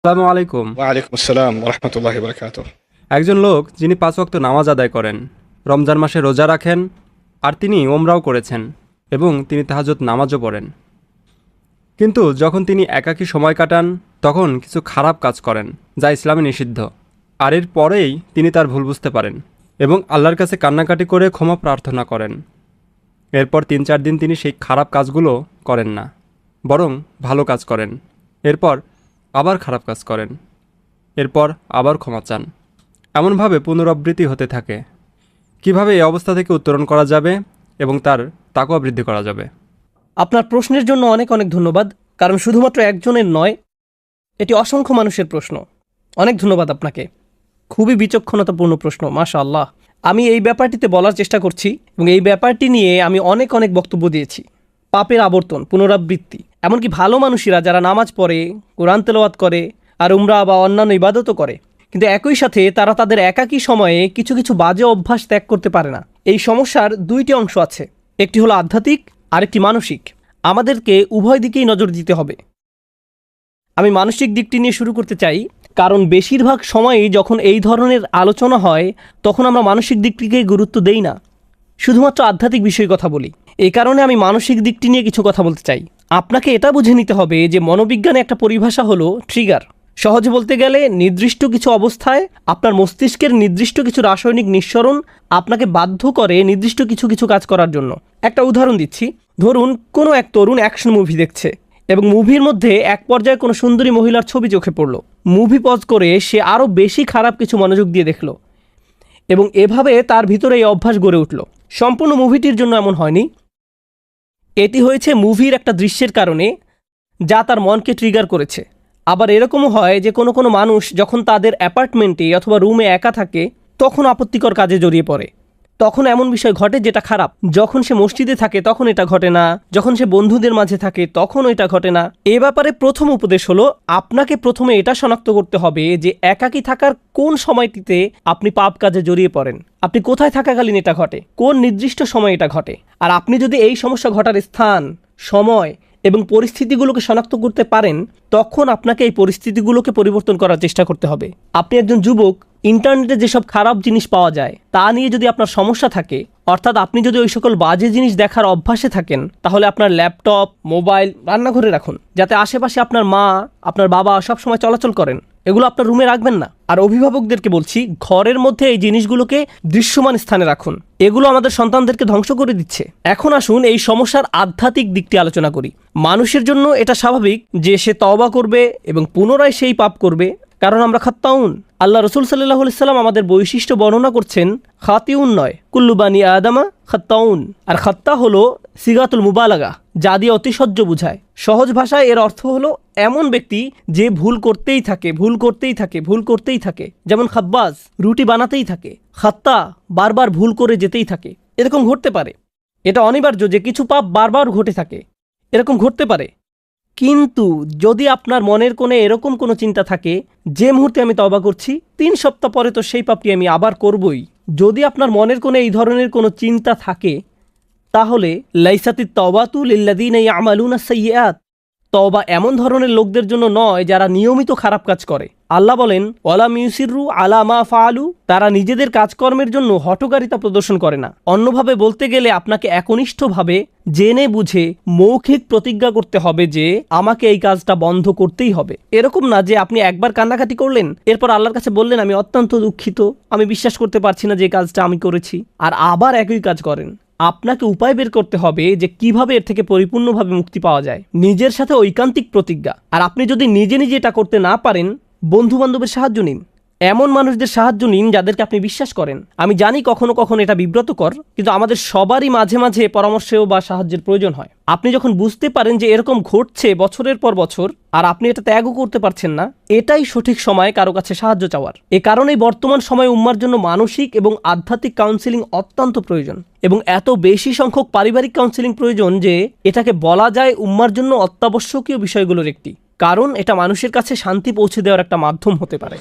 আসসালামু আলাইকুম। ওয়ালাইকুম আসসালাম রহমতুল্লাহি বারাকাতুহ। একজন লোক যিনি ৫ ওয়াক্ত নামাজ আদায় করেন, রমজান মাসে রোজা রাখেন, আর তিনি ওমরাও করেছেন এবং তিনি তাহাজ্জুদ নামাজও পড়েন। কিন্তু যখন তিনি একাকী সময় কাটান তখন কিছু খারাপ কাজ করেন যা ইসলামে নিষিদ্ধ। আর এর পরেই তিনি তার ভুল বুঝতে পারেন এবং আল্লাহর কাছে কান্নাকাটি করে ক্ষমা প্রার্থনা করেন। এরপর ৩-৪ দিন তিনি সেই খারাপ কাজগুলো করেন না, বরং ভালো কাজ করেন। এরপর আবার খারাপ কাজ করেন, এরপর আবার ক্ষমা চান। এমনভাবে পুনরাবৃত্তি হতে থাকে। কিভাবে এই অবস্থা থেকে উত্তরণ করা যাবে এবং তার তাকওয়া বৃদ্ধি করা যাবে? আপনার প্রশ্নের জন্য অনেক অনেক ধন্যবাদ, কারণ শুধুমাত্র একজনের নয়, এটি অসংখ্য মানুষের প্রশ্ন। অনেক ধন্যবাদ আপনাকে, খুবই বিচক্ষণতাপূর্ণ প্রশ্ন, মাশাআল্লাহ। আমি এই ব্যাপারটিতে বলার চেষ্টা করছি এবং এই ব্যাপারটি নিয়ে আমি অনেক অনেক বক্তব্য দিয়েছি। পাপের আবর্তন, পুনরাবৃত্তি, এমনকি ভালো মানুষেরা যারা নামাজ পড়ে, কোরআন তেলাওয়াত করে আর উমরা বা অন্যান্য ইবাদতও করে, কিন্তু একই সাথে তারা তাদের একাকী সময়ে কিছু কিছু বাজে অভ্যাস ত্যাগ করতে পারে না। এই সমস্যার দুইটি অংশ আছে, একটি হলো আধ্যাত্মিক, আরেকটি মানসিক। আমাদেরকে উভয় দিকেই নজর দিতে হবে। আমি মানসিক দিকটি নিয়ে শুরু করতে চাই, কারণ বেশিরভাগ সময়ই যখন এই ধরনের আলোচনা হয় তখন আমরা মানসিক দিকটিকে গুরুত্ব দেই না, শুধুমাত্র আধ্যাত্মিক বিষয়ে কথা বলি। এই কারণে আমি মানসিক দিকটি নিয়ে কিছু কথা বলতে চাই। আপনাকে এটা বুঝে নিতে হবে যে মনোবিজ্ঞানে একটা পরিভাষা হলো ট্রিগার। সহজে বলতে গেলে নির্দিষ্ট কিছু অবস্থায় আপনার মস্তিষ্কের নির্দিষ্ট কিছু রাসায়নিক নিঃসরণ আপনাকে বাধ্য করে নির্দিষ্ট কিছু কিছু কাজ করার জন্য। একটা উদাহরণ দিচ্ছি। ধরুন কোনো এক তরুণ অ্যাকশন মুভি দেখছে এবং মুভির মধ্যে এক পর্যায়ে কোনো সুন্দরী মহিলার ছবি চোখে পড়ল। মুভি পজ করে সে আরও বেশি খারাপ কিছু মনোযোগ দিয়ে দেখল এবং এভাবে তার ভিতরে এই অভ্যাস গড়ে উঠল। সম্পূর্ণ মুভিটির জন্য এমন হয়নি, এটি হয়েছে মুভির একটা দৃশ্যের কারণে যা তার মনকে ট্রিগার করেছে। আবার এরকমও হয় যে কোনো কোনো মানুষ যখন তাদের অ্যাপার্টমেন্টে অথবা রুমে একা থাকে তখন আপত্তিকর কাজে জড়িয়ে পড়ে। তখন এমন বিষয় ঘটে যেটা খারাপ। যখন সে মসজিদে থাকে তখন এটা ঘটে না, যখন সে বন্ধুদের মাঝে থাকে তখন এটা ঘটে না। এ ব্যাপারে প্রথম উপদেশ হলো, আপনাকে প্রথমে এটা শনাক্ত করতে হবে যে একাকী থাকার কোন সময়টিতে আপনি পাপ কাজে জড়িয়ে পড়েন, আপনি কোথায় থাকাকালীন এটা ঘটে, কোন নির্দিষ্ট সময় এটা ঘটে। আর আপনি যদি এই সমস্যা ঘটার স্থান, সময় এবং পরিস্থিতিগুলোকে শনাক্ত করতে পারেন, তখন আপনাকে এই পরিস্থিতিগুলোকে পরিবর্তন করার চেষ্টা করতে হবে। আপনি একজন যুবক, ইন্টারনেটে যেসব খারাপ জিনিস পাওয়া যায় তা নিয়ে যদি আপনার সমস্যা থাকে, অর্থাৎ আপনি যদি ওই সকল বাজে জিনিস দেখার অভ্যাসে থাকেন, তাহলে আপনার ল্যাপটপ, মোবাইল রান্নাঘরে রাখুন, যাতে আশেপাশে আপনার মা, আপনার বাবা সবসময় চলাচল করেন। এগুলো আপনার রুমে রাখবেন না। আর অভিভাবকদেরকে বলছি, ঘরের মধ্যে এই জিনিসগুলোকে দৃশ্যমান স্থানে রাখুন। এগুলো আমাদের সন্তানদেরকে ধ্বংস করে দিচ্ছে। এখন আসুন এই সমস্যার আধ্যাত্মিক দিকটি আলোচনা করি। মানুষের জন্য এটা স্বাভাবিক যে সে তওবা করবে এবং পুনরায় সেই পাপ করবে, কারণ আমরা খাত্তাউন। আল্লাহ রসুল সাল্লাল্লাহু আলাইহি সাল্লাম আমাদের বৈশিষ্ট্য বর্ণনা করছেন, খাতিউন নয়, কুল্লু বানি আদামা খাত্তাউন। আর খাত্তা হলো সিগাতুল মুবালাগা, যা দিয়ে অতিশয্য বুঝায়। সহজ ভাষায় এর অর্থ হলো এমন ব্যক্তি যে ভুল করতেই থাকে, ভুল করতেই থাকে, ভুল করতেই থাকে। যেমন খাব্বাজ রুটি বানাতেই থাকে, খাত্তা বারবার ভুল করে যেতেই থাকে। এরকম ঘটতে পারে, এটা অনিবার্য যে কিছু পাপ বারবার ঘটে থাকে, এরকম ঘটতে পারে। কিন্তু যদি আপনার মনের কোণে এরকম কোনো চিন্তা থাকে যে মুহূর্তে আমি তওবা করছি ৩ সপ্তাহ পরে তো সেই পাপটি আমি আবার করবই, যদি আপনার মনের কোণে এই ধরনের কোনো চিন্তা থাকে, তাহলে লাইসাতিত তাওবাতু লিল্লাযীনা ইয়ামালুনা সাইয়্যাত, তওবা এমন ধরনের লোকদের জন্য নয় যারা নিয়মিত খারাপ কাজ করে। আল্লাহ বলেন, ওয়ালাম ইউসিরু আলা মা ফাআলু, তারা নিজেদের কাজকর্মের জন্য হঠকারিতা প্রদর্শন করে না। অন্যভাবে বলতে গেলে আপনাকে একনিষ্ঠভাবে জেনে বুঝে মৌখিক প্রতিজ্ঞা করতে হবে যে আমাকে এই কাজটা বন্ধ করতেই হবে। এরকম না যে আপনি একবার কান্নাকাটি করলেন, এরপর আল্লাহর কাছে বললেন আমি অত্যন্ত দুঃখিত, আমি বিশ্বাস করতে পারছি না যে কাজটা আমি করেছি, আর আবার একই কাজ করেন। আপনাকে উপায় বের করতে হবে যে কিভাবে এর থেকে পরিপূর্ণভাবে মুক্তি পাওয়া যায়। নিজের সাথে ঐকান্তিক প্রতিজ্ঞা। আর আপনি যদি নিজে নিজে এটা করতে না পারেন, বন্ধু বান্ধবের সাহায্য নিন, এমন মানুষদের সাহায্য নিন যাদেরকে আপনি বিশ্বাস করেন। আমি জানি কখনো কখনো এটা বিব্রতকর, কিন্তু আমাদের সবারই মাঝে মাঝে পরামর্শেও বা সাহায্যের প্রয়োজন হয়। আপনি যখন বুঝতে পারেন যে এরকম ঘটছে বছরের পর বছর আর আপনি এটা ত্যাগও করতে পারছেন না, এটাই সঠিক সময় কারো কাছে সাহায্য চাওয়ার। এ কারণেই বর্তমান সময়ে উম্মার জন্য মানসিক এবং আধ্যাত্মিক কাউন্সিলিং অত্যন্ত প্রয়োজন, এবং এত বেশি সংখ্যক পারিবারিক কাউন্সিলিং প্রয়োজন যে এটাকে বলা যায় উম্মার জন্য অত্যাবশ্যকীয় বিষয়গুলোর একটি, কারণ এটা মানুষের কাছে শান্তি পৌঁছে দেওয়ার একটা মাধ্যম হতে পারে।